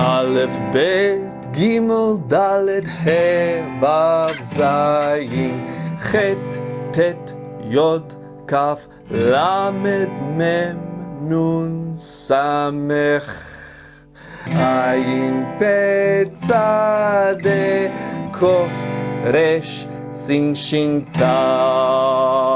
Aleph Bet Gimel Dalet He Vav Zayin Chet Tet Yod Kaf Lamed Mem Nun Samech Ayin Pet Tzadeh Kof Resh Sin Shin Tav.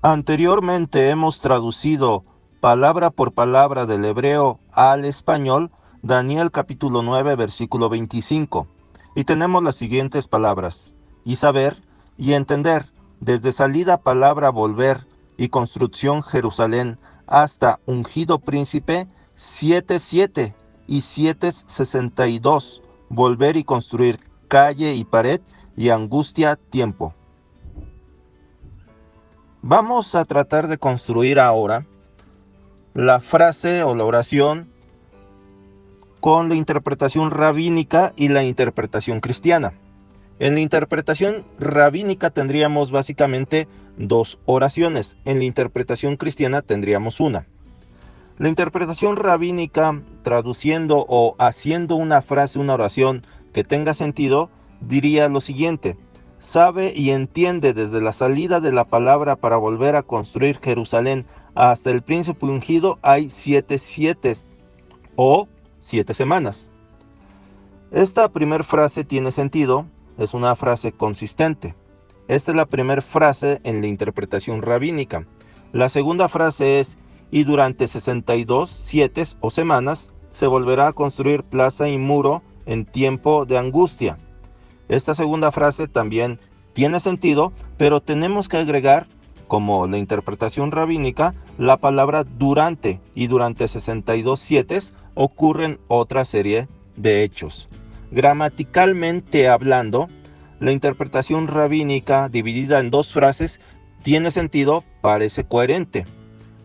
Anteriormente hemos traducido palabra por palabra del hebreo al español Daniel capítulo 9 versículo 25 y tenemos las siguientes palabras: y saber y entender, desde salida palabra volver y construcción Jerusalén hasta ungido príncipe 7:7 y 7:62, volver y construir calle y pared y angustia tiempo. Vamos a tratar de construir ahora la frase o la oración con la interpretación rabínica y la interpretación cristiana. En la interpretación rabínica tendríamos básicamente dos oraciones. En la interpretación cristiana tendríamos una. La interpretación rabínica, traduciendo o haciendo una frase, una oración que tenga sentido, diría lo siguiente: sabe y entiende desde la salida de la palabra para volver a construir Jerusalén hasta el príncipe ungido hay 7 o 7 semanas. Esta primera frase tiene sentido, es una frase consistente. Esta es la primera frase en la interpretación rabínica. La segunda frase es: y durante 62 7 o semanas se volverá a construir plaza y muro en tiempo de angustia. Esta segunda frase también tiene sentido, pero tenemos que agregar, como la interpretación rabínica, la palabra durante, y durante 62 7 ocurren otra serie de hechos. Gramaticalmente hablando, la interpretación rabínica dividida en dos frases tiene sentido, parece coherente.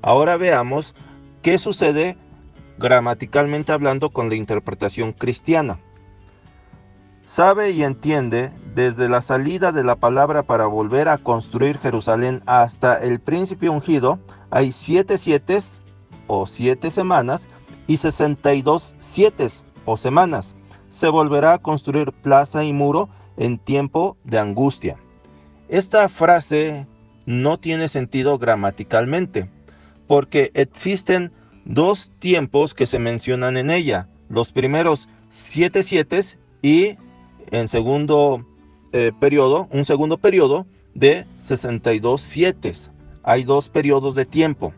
Ahora veamos qué sucede gramaticalmente hablando con la interpretación cristiana. Sabe y entiende, desde la salida de la palabra para volver a construir Jerusalén hasta el príncipe ungido, hay 7 o 7 semanas y 62 7 o semanas. Se volverá a construir plaza y muro en tiempo de angustia. Esta frase no tiene sentido gramaticalmente, porque existen dos tiempos que se mencionan en ella. Los primeros 7 y en segundo periodo, un segundo periodo de 62 7. Hay dos periodos de tiempo.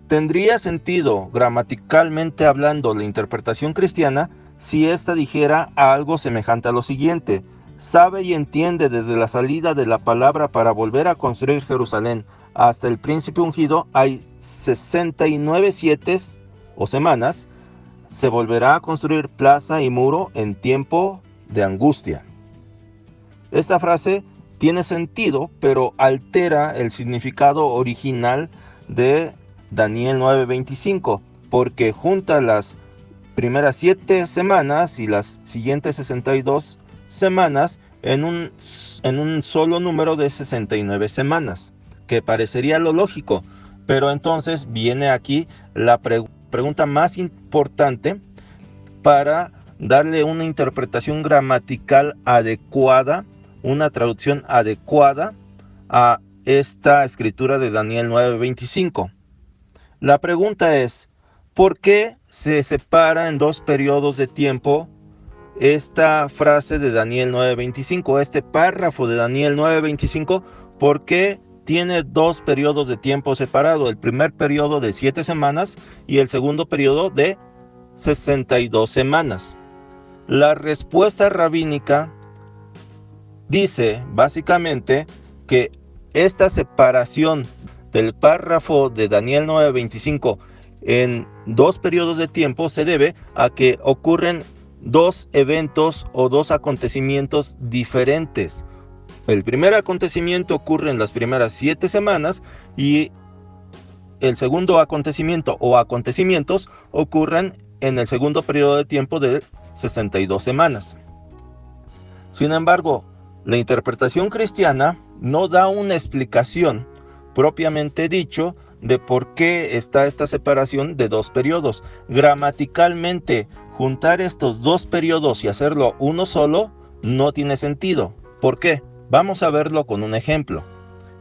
Tendría sentido gramaticalmente hablando la interpretación cristiana si ésta dijera algo semejante a lo siguiente: sabe y entiende desde la salida de la palabra para volver a construir Jerusalén hasta el príncipe ungido hay 69 7 o semanas. Se volverá a construir plaza y muro en tiempo de angustia. Esta frase tiene sentido, pero altera el significado original de Daniel 9:25, porque junta las primeras 7 semanas y las siguientes 62 semanas en un solo número de 69 semanas, que parecería lo lógico, pero entonces viene aquí la pregunta más importante para darle una interpretación gramatical adecuada, una traducción adecuada a esta escritura de Daniel 9:25. La pregunta es: ¿por qué se separa en dos periodos de tiempo esta frase de Daniel 9:25, este párrafo de Daniel 9:25? ¿Por qué tiene dos periodos de tiempo separados? El primer periodo de 7 semanas y el segundo periodo de 62 semanas. La respuesta rabínica dice básicamente que esta separación del párrafo de Daniel 9:25 en dos periodos de tiempo se debe a que ocurren dos eventos o dos acontecimientos diferentes. El primer acontecimiento ocurre en las primeras 7 semanas y el segundo acontecimiento o acontecimientos ocurren en el segundo periodo de tiempo de 62 semanas. Sin embargo, la interpretación cristiana no da una explicación propiamente dicho de por qué está esta separación de dos periodos. Gramaticalmente, juntar estos dos periodos y hacerlo uno solo no tiene sentido. ¿Por qué? Vamos a verlo con un ejemplo.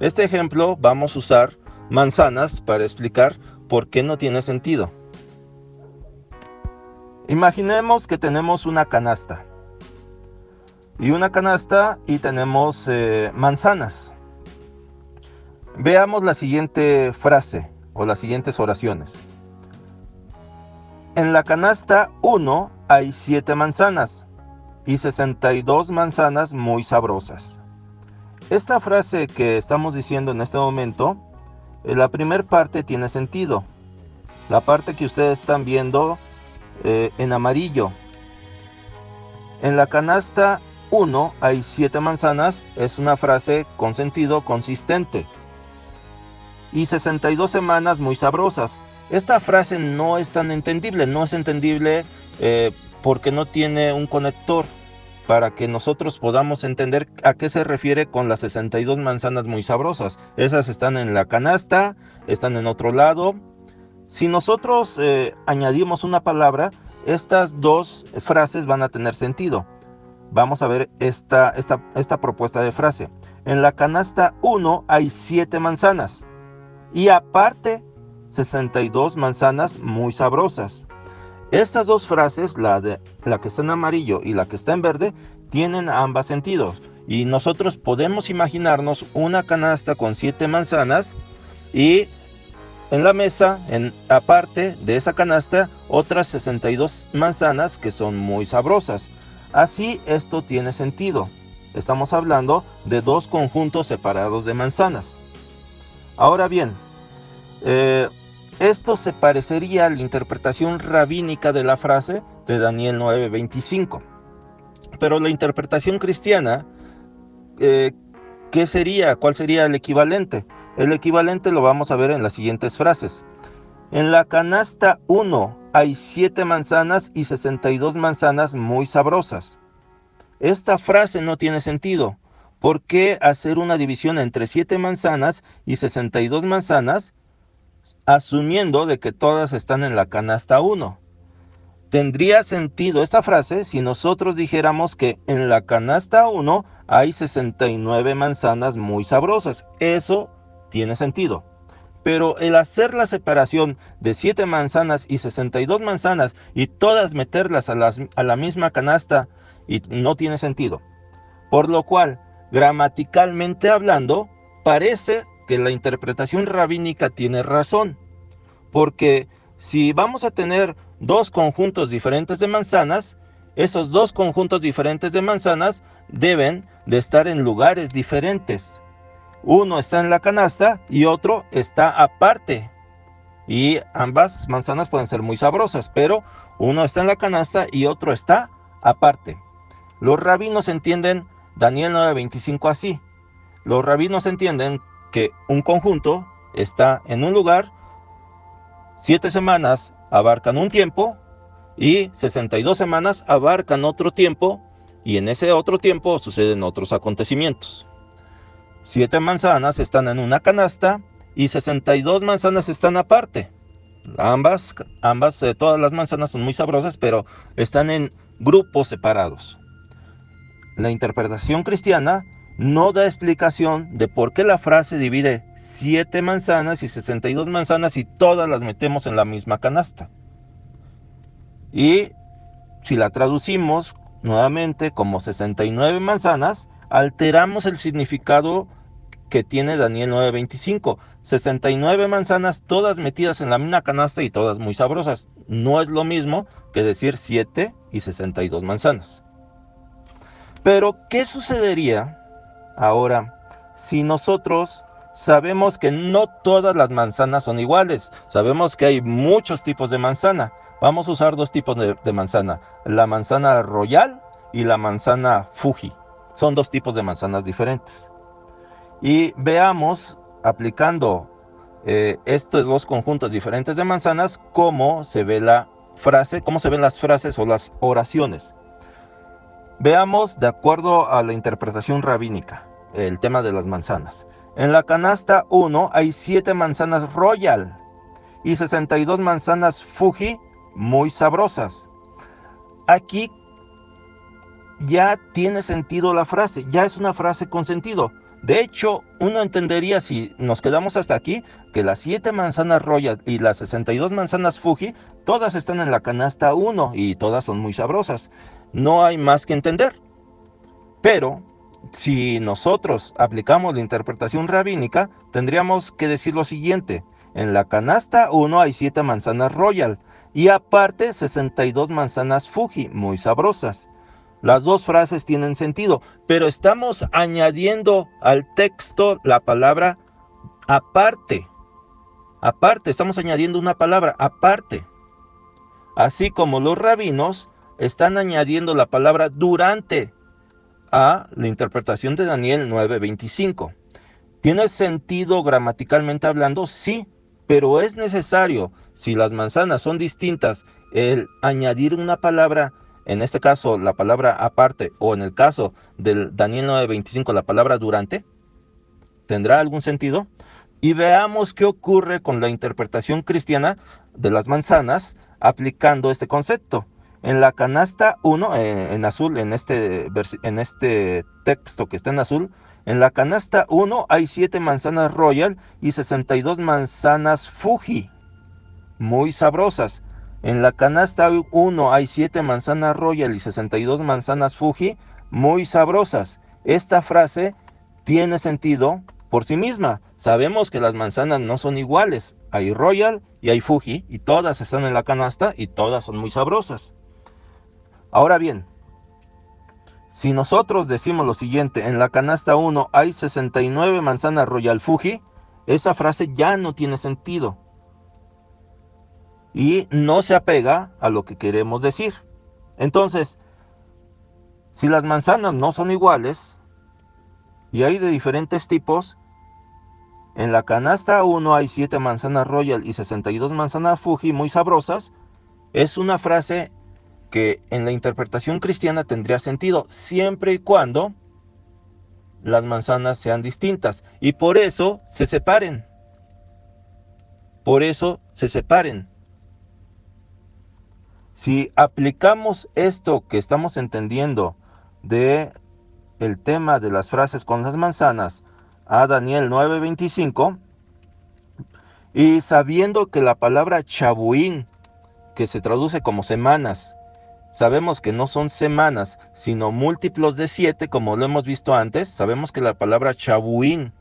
Este ejemplo vamos a usar manzanas para explicar por qué no tiene sentido. Imaginemos que tenemos una canasta. Y tenemos manzanas. Veamos la siguiente frase o las siguientes oraciones. En la canasta 1 hay 7 manzanas y 62 manzanas muy sabrosas. Esta frase que estamos diciendo en este momento, la primera parte tiene sentido. La parte que ustedes están viendo en amarillo. En la canasta 1 hay 7 manzanas, es una frase con sentido consistente. Y 62 semanas muy sabrosas. Esta frase no es tan entendible, porque no tiene un conector para que nosotros podamos entender a qué se refiere con las 62 manzanas muy sabrosas. Esas están en la canasta, están en otro lado. Si nosotros añadimos una palabra, estas dos frases van a tener sentido. Vamos a ver esta propuesta de frase. En la canasta 1 hay 7 manzanas y aparte 62 manzanas muy sabrosas. Estas dos frases, la que está en amarillo y la que está en verde, tienen ambos sentidos. Y nosotros podemos imaginarnos una canasta con 7 manzanas y en la mesa, aparte de esa canasta, otras 62 manzanas que son muy sabrosas. Así esto tiene sentido. Estamos hablando de dos conjuntos separados de manzanas. Ahora bien, esto se parecería a la interpretación rabínica de la frase de Daniel 9:25. Pero la interpretación cristiana, ¿qué sería? ¿Cuál sería el equivalente? El equivalente lo vamos a ver en las siguientes frases. En la canasta 1 hay 7 manzanas y 62 manzanas muy sabrosas. Esta frase no tiene sentido. ¿Por qué hacer una división entre 7 manzanas y 62 manzanas, asumiendo de que todas están en la canasta 1? Tendría sentido esta frase si nosotros dijéramos que en la canasta 1 hay 69 manzanas muy sabrosas. Eso tiene sentido. Pero el hacer la separación de 7 manzanas y 62 manzanas y todas meterlas a la misma canasta no tiene sentido. Por lo cual, gramaticalmente hablando, parece que la interpretación rabínica tiene razón. Porque si vamos a tener dos conjuntos diferentes de manzanas, esos dos conjuntos diferentes de manzanas deben de estar en lugares diferentes. Uno está en la canasta y otro está aparte. Y ambas manzanas pueden ser muy sabrosas, pero uno está en la canasta y otro está aparte. Los rabinos entienden Daniel 9:25 así. Los rabinos entienden que un conjunto está en un lugar, 7 semanas abarcan un tiempo y 62 semanas abarcan otro tiempo, y en ese otro tiempo suceden otros acontecimientos. 7 manzanas están en una canasta y 62 manzanas están aparte. Todas las manzanas son muy sabrosas, pero están en grupos separados. La interpretación cristiana no da explicación de por qué la frase divide 7 manzanas y 62 manzanas y todas las metemos en la misma canasta. Y si la traducimos nuevamente como 69 manzanas, alteramos el significado que tiene Daniel 9:25. 69 manzanas todas metidas en la misma canasta y todas muy sabrosas. No es lo mismo que decir 7 y 62 manzanas. Pero, ¿qué sucedería ahora si nosotros sabemos que no todas las manzanas son iguales? Sabemos que hay muchos tipos de manzana. Vamos a usar dos tipos de manzana. La manzana royal y la manzana Fuji. Son dos tipos de manzanas diferentes. Y veamos, aplicando estos dos conjuntos diferentes de manzanas, cómo se ve la frase, cómo se ven las frases o las oraciones. Veamos de acuerdo a la interpretación rabínica el tema de las manzanas. En la canasta 1 hay 7 manzanas Royal y 62 manzanas Fuji muy sabrosas. Aquí ya tiene sentido la frase, ya es una frase con sentido. De hecho, uno entendería, si nos quedamos hasta aquí, que las 7 manzanas Royal y las 62 manzanas Fuji, todas están en la canasta 1 y todas son muy sabrosas. No hay más que entender. Pero, si nosotros aplicamos la interpretación rabínica, tendríamos que decir lo siguiente: en la canasta 1 hay 7 manzanas Royal y aparte 62 manzanas Fuji muy sabrosas. Las dos frases tienen sentido, pero estamos añadiendo al texto la palabra aparte. Aparte, estamos añadiendo una palabra aparte. Así como los rabinos están añadiendo la palabra durante a la interpretación de Daniel 9:25. ¿Tiene sentido gramaticalmente hablando? Sí, pero es necesario, si las manzanas son distintas, el añadir una palabra, en este caso la palabra aparte, o en el caso del Daniel 9:25 la palabra durante. ¿Tendrá algún sentido? Y veamos qué ocurre con la interpretación cristiana de las manzanas aplicando este concepto. En la canasta 1, en azul, en este texto que está en azul, en la canasta 1 hay 7 manzanas Royal y 62 manzanas Fuji, muy sabrosas. En la canasta 1 hay 7 manzanas Royal y 62 manzanas Fuji, muy sabrosas. Esta frase tiene sentido por sí misma. Sabemos que las manzanas no son iguales. Hay Royal y hay Fuji y todas están en la canasta y todas son muy sabrosas. Ahora bien, si nosotros decimos lo siguiente: en la canasta 1 hay 69 manzanas Royal Fuji, esa frase ya no tiene sentido y no se apega a lo que queremos decir. Entonces, si las manzanas no son iguales y hay de diferentes tipos, en la canasta 1 hay 7 manzanas Royal y 62 manzanas Fuji muy sabrosas, es una frase que en la interpretación cristiana tendría sentido, siempre y cuando las manzanas sean distintas y por eso se separen. Por eso se separen. Si aplicamos esto que estamos entendiendo de el tema de las frases con las manzanas a Daniel 9:25, y sabiendo que la palabra chabuín, que se traduce como semanas, sabemos que no son semanas, sino múltiplos de 7, como lo hemos visto antes. Sabemos que la palabra chabuín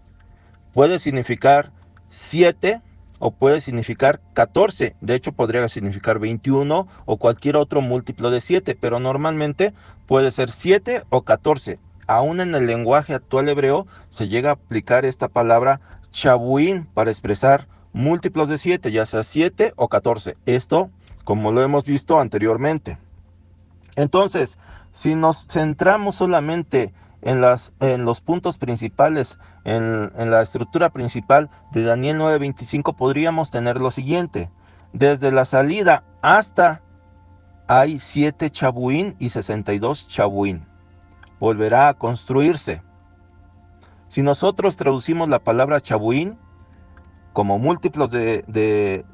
puede significar 7 o puede significar 14. De hecho, podría significar 21 o cualquier otro múltiplo de 7, pero normalmente puede ser 7 o 14. Aún en el lenguaje actual hebreo se llega a aplicar esta palabra chabuín para expresar múltiplos de 7, ya sea 7 o 14. Esto, como lo hemos visto anteriormente. Entonces, si nos centramos solamente en los puntos principales, en la estructura principal de Daniel 9:25, podríamos tener lo siguiente: desde la salida hasta hay 7 chabuín y 62 chabuín. Volverá a construirse. Si nosotros traducimos la palabra chabuín como múltiplos de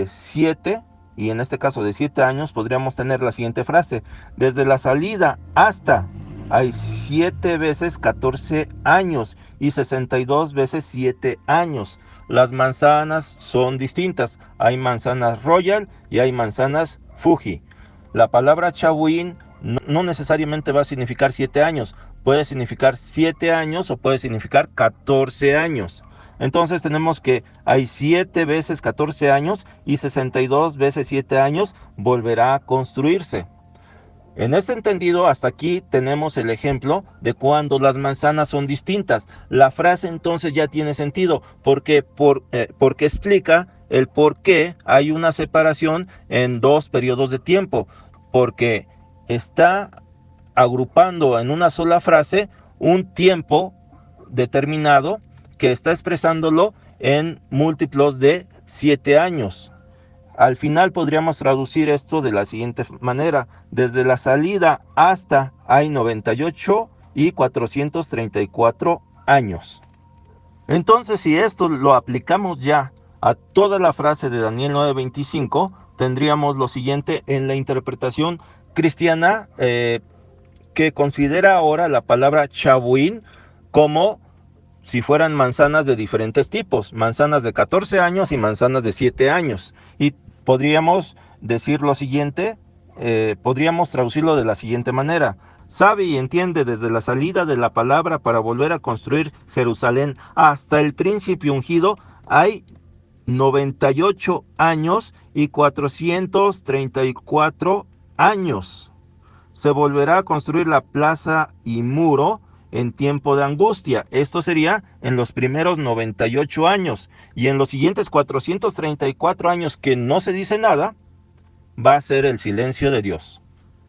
7, y en este caso de 7 años, podríamos tener la siguiente frase: desde la salida hasta hay 7 veces 14 años y 62 veces 7 años. Las manzanas son distintas. Hay manzanas Royal y hay manzanas Fuji. La palabra chabuín no necesariamente va a significar 7 años. Puede significar 7 años o puede significar 14 años. Entonces tenemos que hay 7 veces 14 años y 62 veces 7 años volverá a construirse. En este entendido, hasta aquí tenemos el ejemplo de cuando las manzanas son distintas. La frase entonces ya tiene sentido, porque explica el por qué hay una separación en 2 periodos de tiempo, porque está agrupando en una sola frase un tiempo determinado que está expresándolo en múltiplos de 7 años. Al final podríamos traducir esto de la siguiente manera: desde la salida hasta hay 98 y 434 años. Entonces, si esto lo aplicamos ya a toda la frase de Daniel 9:25, tendríamos lo siguiente en la interpretación cristiana, que considera ahora la palabra chabuín como si fueran manzanas de diferentes tipos, manzanas de 14 años y manzanas de 7 años. Y podríamos decir lo siguiente, podríamos traducirlo de la siguiente manera: sabe y entiende desde la salida de la palabra para volver a construir Jerusalén hasta el príncipe ungido, hay 98 años y 434 años. Se volverá a construir la plaza y muro en tiempo de angustia. Esto sería en los primeros 98 años. Y en los siguientes 434 años que no se dice nada, va a ser el silencio de Dios.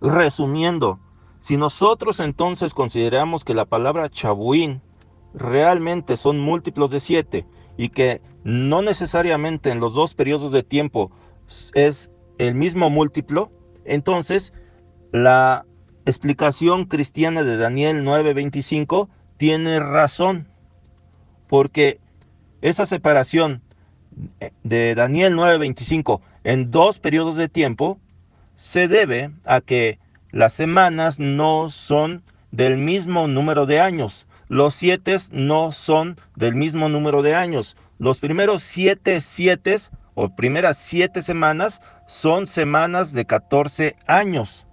Resumiendo, si nosotros entonces consideramos que la palabra chabuín realmente son múltiplos de 7 y que no necesariamente en los dos periodos de tiempo es el mismo múltiplo, entonces la explicación cristiana de Daniel 9:25 tiene razón, porque esa separación de Daniel 9:25 en dos periodos de tiempo se debe a que las semanas no son del mismo número de años, los 7 no son del mismo número de años. Los primeros 7 o primeras 7 semanas son semanas de 14 años.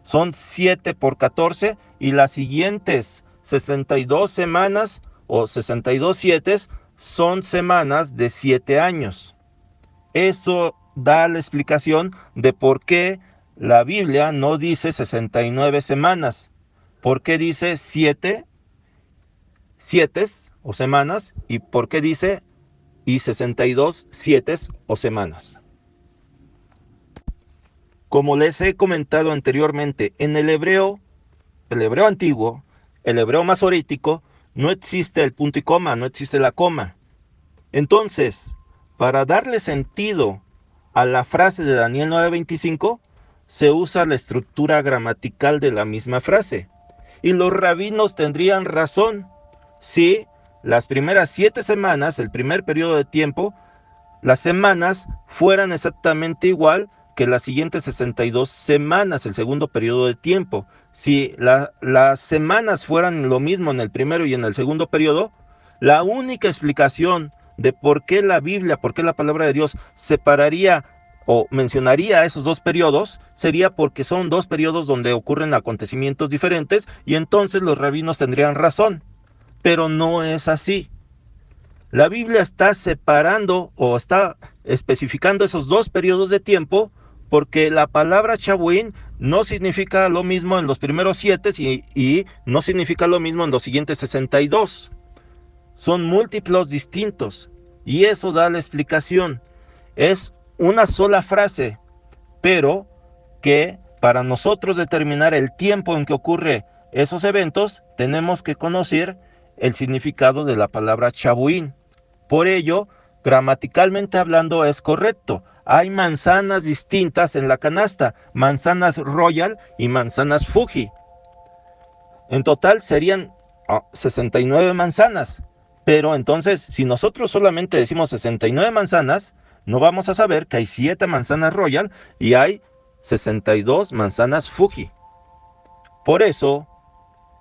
Son 7 por 14 y las siguientes 62 semanas o 62 7 son semanas de 7 años. Eso da la explicación de por qué la Biblia no dice 69 semanas. ¿Por qué dice 7 o semanas? ¿Y por qué dice 62 7 o semanas? Como les he comentado anteriormente, en el hebreo antiguo, el hebreo masorético, no existe el punto y coma, no existe la coma. Entonces, para darle sentido a la frase de Daniel 9:25, se usa la estructura gramatical de la misma frase. Y los rabinos tendrían razón si las primeras 7 semanas, el primer periodo de tiempo, las semanas fueran exactamente igual que las siguientes 62 semanas, el segundo periodo de tiempo. Si las semanas fueran lo mismo en el primero y en el segundo periodo, la única explicación de por qué la Biblia, por qué la palabra de Dios separaría o mencionaría esos dos periodos, sería porque son dos periodos donde ocurren acontecimientos diferentes y entonces los rabinos tendrían razón. Pero no es así. La Biblia está separando o está especificando esos dos periodos de tiempo porque la palabra chabuín no significa lo mismo en los primeros 7 y no significa lo mismo en los siguientes 62. Son múltiplos distintos y eso da la explicación. Es una sola frase, pero que para nosotros determinar el tiempo en que ocurre esos eventos, tenemos que conocer el significado de la palabra chabuín. Por ello, gramaticalmente hablando es correcto. Hay manzanas distintas en la canasta, manzanas Royal y manzanas Fuji. En total serían 69 manzanas. Pero entonces, si nosotros solamente decimos 69 manzanas, no vamos a saber que hay 7 manzanas Royal y hay 62 manzanas Fuji. Por eso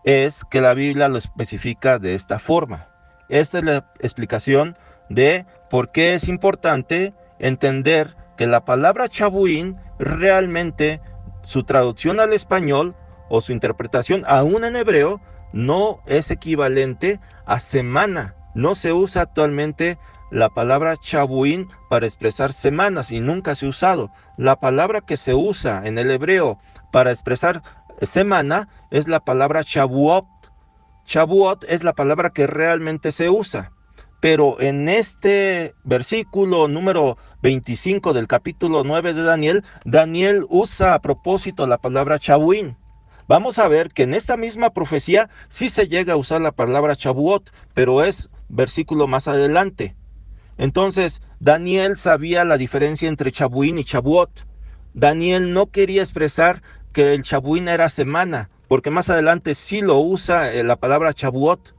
es que la Biblia lo especifica de esta forma. Esta es la explicación de por qué es importante entender que la palabra chabuín realmente su traducción al español o su interpretación aún en hebreo no es equivalente a semana. No se usa actualmente la palabra chabuín para expresar semanas y nunca se ha usado. La palabra que se usa en el hebreo para expresar semana es la palabra Shavuot. Shavuot es la palabra que realmente se usa. Pero en este versículo número 25 del capítulo 9 de Daniel, Daniel usa a propósito la palabra chabuín. Vamos a ver que en esta misma profecía sí se llega a usar la palabra Shavuot, pero es versículo más adelante. Entonces, Daniel sabía la diferencia entre chabuín y Shavuot. Daniel no quería expresar que el chabuín era semana, porque más adelante sí lo usa la palabra Shavuot.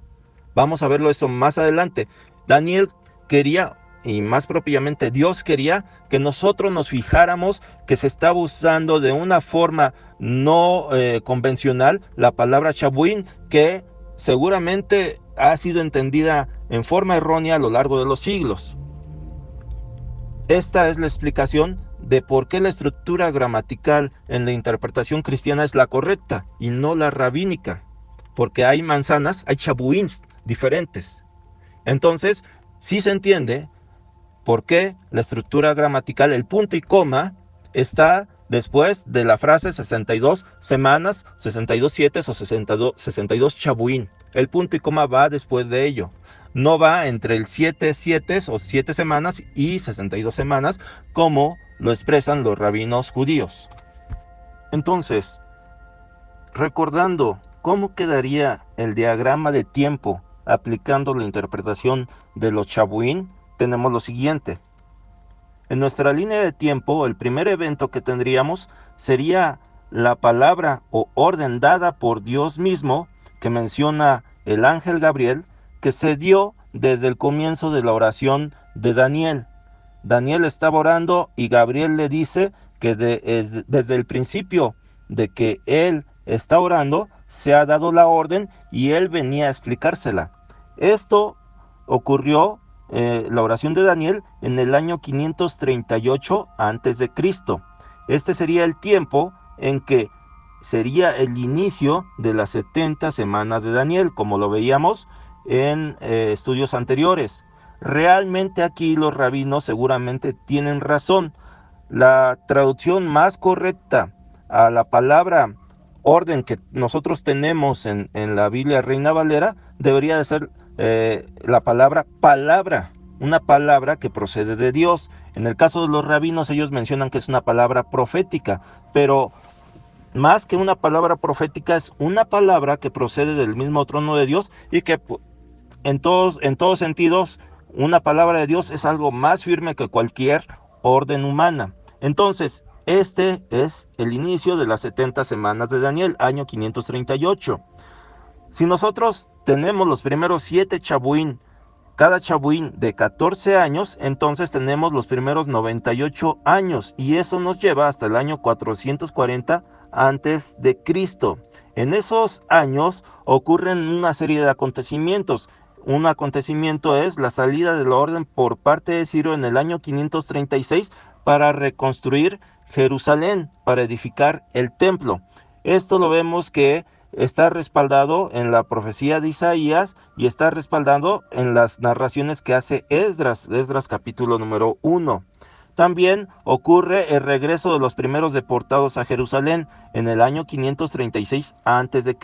Vamos a verlo eso más adelante. Daniel quería, y más propiamente Dios quería, que nosotros nos fijáramos que se estaba usando de una forma no convencional la palabra Chabuín, que seguramente ha sido entendida en forma errónea a lo largo de los siglos. Esta es la explicación de por qué la estructura gramatical en la interpretación cristiana es la correcta y no la rabínica, porque hay manzanas, hay chabuíns diferentes. Entonces, sí se entiende por qué la estructura gramatical, el punto y coma, está después de la frase 62 semanas, 62 siete o 62 chabuín. El punto y coma va después de ello. No va entre el 7 siete o 7 semanas y 62 semanas, como lo expresan los rabinos judíos. Entonces, recordando cómo quedaría el diagrama de tiempo aplicando la interpretación de los chabuín, tenemos lo siguiente. En nuestra línea de tiempo, el primer evento que tendríamos sería la palabra o orden dada por Dios mismo, que menciona el ángel Gabriel, que se dio desde el comienzo de la oración de Daniel. Daniel estaba orando y Gabriel le dice que desde el principio de que él está orando, se ha dado la orden y él venía a explicársela. Esto ocurrió, la oración de Daniel, en el año 538 a.C. Este sería el tiempo en que sería el inicio de las 70 semanas de Daniel, como lo veíamos en estudios anteriores. Realmente aquí los rabinos seguramente tienen razón. La traducción más correcta a la palabra orden que nosotros tenemos en la Biblia Reina Valera debería de ser la palabra palabra, una palabra que procede de Dios. En el caso de los rabinos, ellos mencionan que es una palabra profética, pero más que una palabra profética, es una palabra que procede del mismo trono de Dios y que en todos sentidos, una palabra de Dios es algo más firme que cualquier orden humana. Entonces, este es el inicio de las 70 semanas de Daniel, año 538. Si nosotros tenemos los primeros 7 chabuín, cada chabuín de 14 años, entonces tenemos los primeros 98 años y eso nos lleva hasta el año 440 antes de Cristo. En esos años ocurren una serie de acontecimientos. Un acontecimiento es la salida de la orden por parte de Ciro en el año 536 para reconstruir Jerusalén, para edificar el templo. Esto lo vemos que está respaldado en la profecía de Isaías y está respaldado en las narraciones que hace Esdras capítulo número 1. También ocurre el regreso de los primeros deportados a Jerusalén en el año 536 a.C.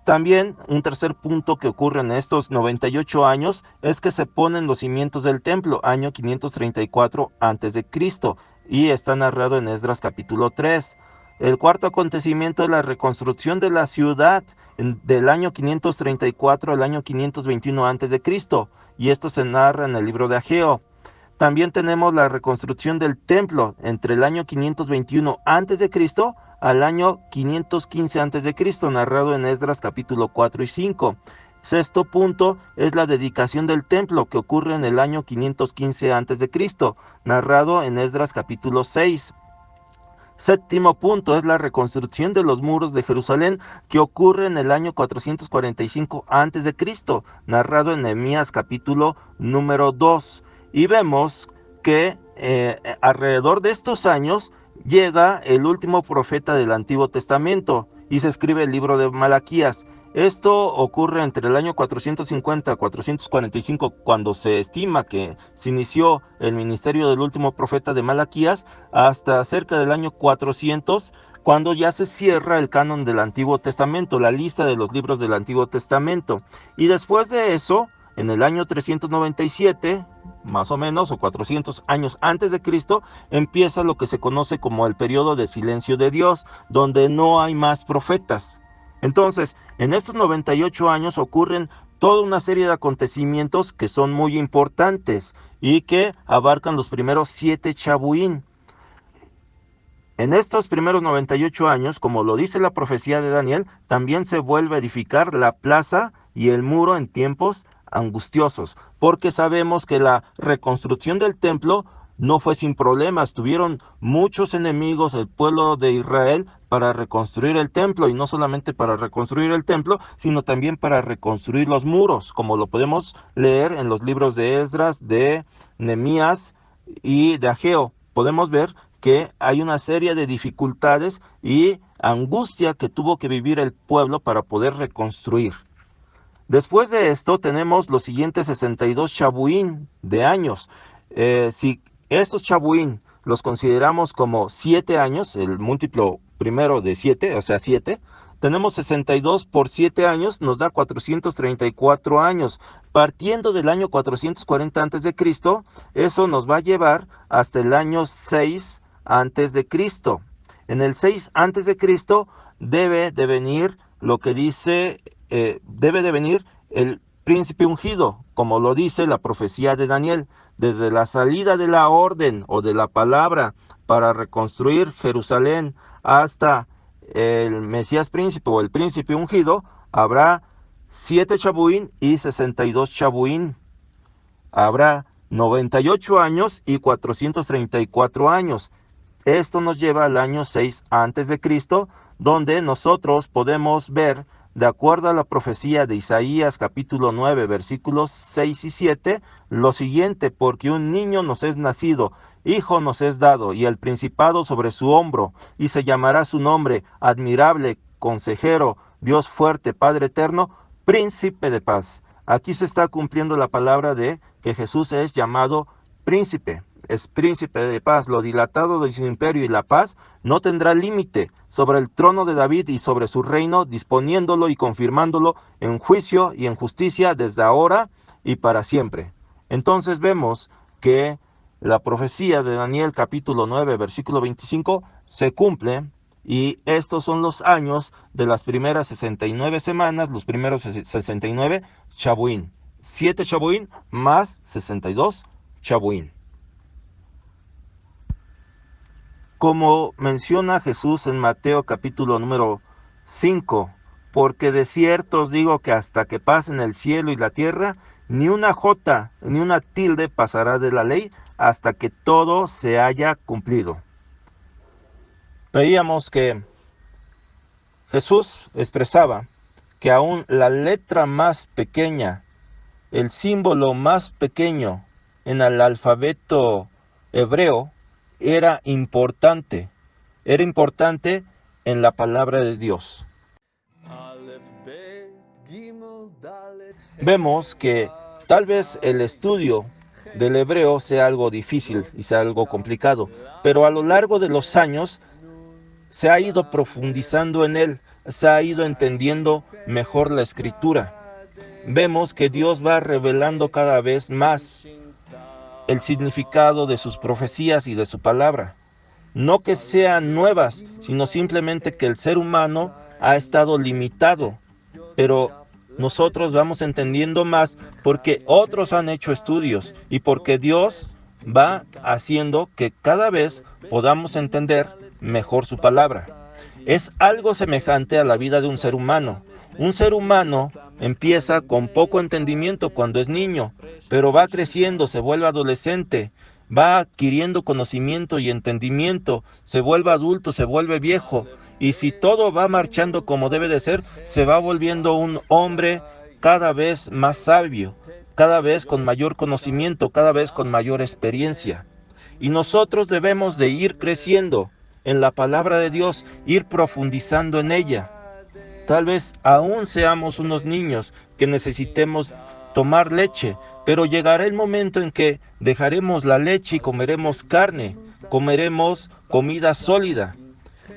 También un tercer punto que ocurre en estos 98 años es que se ponen los cimientos del templo, año 534 a.C. y está narrado en Esdras capítulo 3. El cuarto acontecimiento es la reconstrucción de la ciudad del año 534 al año 521 a.C. y esto se narra en el libro de Ageo. También tenemos la reconstrucción del templo entre el año 521 a.C. al año 515 a.C., narrado en Esdras capítulo 4 y 5. Sexto punto es la dedicación del templo, que ocurre en el año 515 a.C., narrado en Esdras capítulo 6. Séptimo punto es la reconstrucción de los muros de Jerusalén, que ocurre en el año 445 a.C., narrado en Nehemías capítulo número 2. Y vemos que alrededor de estos años llega el último profeta del Antiguo Testamento y se escribe el libro de Malaquías. Esto ocurre entre el año 450 a 445, cuando se estima que se inició el ministerio del último profeta de Malaquías, hasta cerca del año 400, cuando ya se cierra el canon del Antiguo Testamento, la lista de los libros del Antiguo Testamento. Y después de eso, en el año 397, más o menos, o 400 años antes de Cristo, empieza lo que se conoce como el periodo de silencio de Dios, donde no hay más profetas. Entonces, en estos 98 años ocurren toda una serie de acontecimientos que son muy importantes y que abarcan los primeros 7 chabuín. En estos primeros 98 años, como lo dice la profecía de Daniel, también se vuelve a edificar la plaza y el muro en tiempos angustiosos, porque sabemos que la reconstrucción del templo no fue sin problemas. Tuvieron muchos enemigos el pueblo de Israel para reconstruir el templo, y no solamente para reconstruir el templo, sino también para reconstruir los muros, como lo podemos leer en los libros de Esdras, de Nehemías y de Ageo. Podemos ver que hay una serie de dificultades y angustia que tuvo que vivir el pueblo para poder reconstruir. Después de esto tenemos los siguientes 62 chabuín de años. Si estos chabuín los consideramos como 7 años, el múltiplo primero de 7, o sea 7, tenemos 62 por 7 años, nos da 434 años. Partiendo del año 440 a.C., eso nos va a llevar hasta el año 6 a.C. En el 6 a.C. debe de venir lo que dice, debe de venir el príncipe ungido, como lo dice la profecía de Daniel. Desde la salida de la orden o de la palabra para reconstruir Jerusalén hasta el Mesías príncipe o el príncipe ungido, habrá 7 chabuín y 62 chabuín. Habrá 98 años y 434 años. Esto nos lleva al año 6 a.C., donde nosotros podemos ver, de acuerdo a la profecía de Isaías capítulo 9, versículos 6 y 7, lo siguiente: porque un niño nos es nacido, hijo nos es dado, y el principado sobre su hombro, y se llamará su nombre admirable, consejero, Dios fuerte, Padre eterno, príncipe de paz. Aquí se está cumpliendo la palabra de que Jesús es llamado príncipe. Es príncipe de paz. Lo dilatado de su imperio y la paz no tendrá límite sobre el trono de David y sobre su reino, disponiéndolo y confirmándolo en juicio y en justicia desde ahora y para siempre. Entonces vemos que la profecía de Daniel capítulo 9, versículo 25 se cumple, y estos son los años de las primeras 69 semanas, los primeros 69 chabuín. 7 chabuín más 62 chabuín. Como menciona Jesús en Mateo capítulo número 5, porque de cierto os digo que hasta que pasen el cielo y la tierra, ni una jota ni una tilde pasará de la ley hasta que todo se haya cumplido. Veíamos que Jesús expresaba que aún la letra más pequeña, el símbolo más pequeño en el alfabeto hebreo, era importante en la palabra de Dios. Vemos que tal vez el estudio del hebreo sea algo difícil y sea algo complicado, pero a lo largo de los años se ha ido profundizando en él, se ha ido entendiendo mejor la escritura. Vemos que Dios va revelando cada vez más el significado de sus profecías y de su palabra. No que sean nuevas, sino simplemente que el ser humano ha estado limitado, pero nosotros vamos entendiendo más porque otros han hecho estudios y porque Dios va haciendo que cada vez podamos entender mejor su palabra. Es algo semejante a la vida de un ser humano. Un ser humano empieza con poco entendimiento cuando es niño, pero va creciendo, se vuelve adolescente, va adquiriendo conocimiento y entendimiento, se vuelve adulto, se vuelve viejo, y si todo va marchando como debe de ser, se va volviendo un hombre cada vez más sabio, cada vez con mayor conocimiento, cada vez con mayor experiencia. Y nosotros debemos de ir creciendo en la palabra de Dios, ir profundizando en ella. Tal vez aún seamos unos niños que necesitemos tomar leche, pero llegará el momento en que dejaremos la leche y comeremos carne, comeremos comida sólida.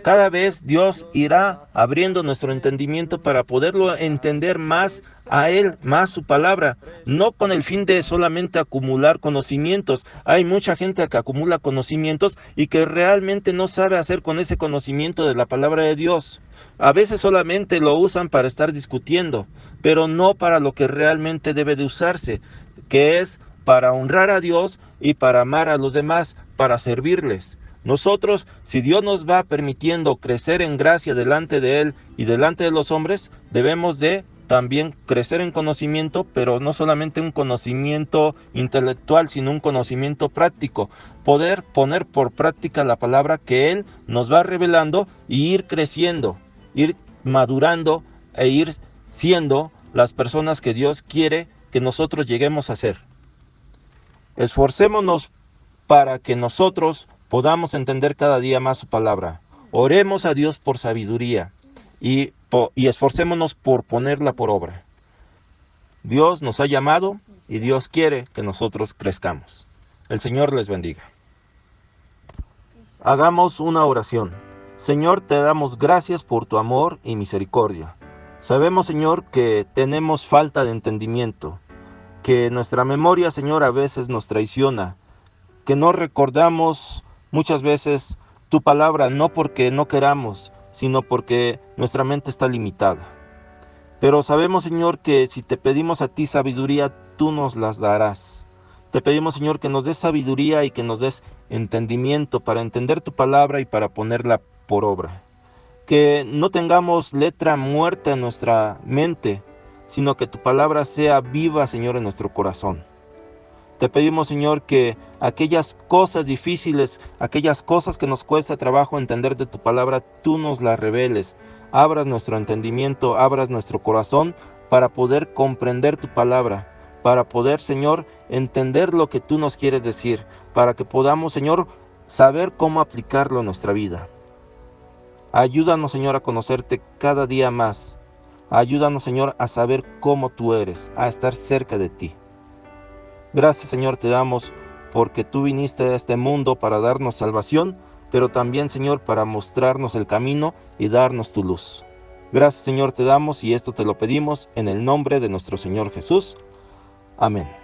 Cada vez Dios irá abriendo nuestro entendimiento para poderlo entender más a Él, más su palabra, no con el fin de solamente acumular conocimientos. Hay mucha gente que acumula conocimientos y que realmente no sabe hacer con ese conocimiento de la palabra de Dios. A veces solamente lo usan para estar discutiendo, pero no para lo que realmente debe de usarse, que es para honrar a Dios y para amar a los demás, para servirles. Nosotros, si Dios nos va permitiendo crecer en gracia delante de Él y delante de los hombres, debemos de también crecer en conocimiento, pero no solamente un conocimiento intelectual, sino un conocimiento práctico. Poder poner por práctica la palabra que Él nos va revelando y ir creciendo, ir madurando e ir siendo las personas que Dios quiere que nosotros lleguemos a ser. Esforcémonos para que nosotros podamos entender cada día más su palabra. Oremos a Dios por sabiduría y esforcémonos por ponerla por obra. Dios nos ha llamado y Dios quiere que nosotros crezcamos. El Señor les bendiga. Hagamos una oración. Señor, te damos gracias por tu amor y misericordia. Sabemos, Señor, que tenemos falta de entendimiento, que nuestra memoria, Señor, a veces nos traiciona, que no recordamos muchas veces tu palabra, no porque no queramos, sino porque nuestra mente está limitada. Pero sabemos, Señor, que si te pedimos a ti sabiduría, tú nos las darás. Te pedimos, Señor, que nos des sabiduría y que nos des entendimiento para entender tu palabra y para ponerla por obra. Que no tengamos letra muerta en nuestra mente, sino que tu palabra sea viva, Señor, en nuestro corazón. Te pedimos, Señor, que aquellas cosas difíciles, aquellas cosas que nos cuesta trabajo entender de tu palabra, tú nos las reveles. Abras nuestro entendimiento, abras nuestro corazón para poder comprender tu palabra, para poder, Señor, entender lo que tú nos quieres decir, para que podamos, Señor, saber cómo aplicarlo en nuestra vida. Ayúdanos, Señor, a conocerte cada día más. Ayúdanos, Señor, a saber cómo tú eres, a estar cerca de ti. Gracias, Señor, te damos porque tú viniste a este mundo para darnos salvación, pero también, Señor, para mostrarnos el camino y darnos tu luz. Gracias, Señor, te damos y esto te lo pedimos en el nombre de nuestro Señor Jesús. Amén.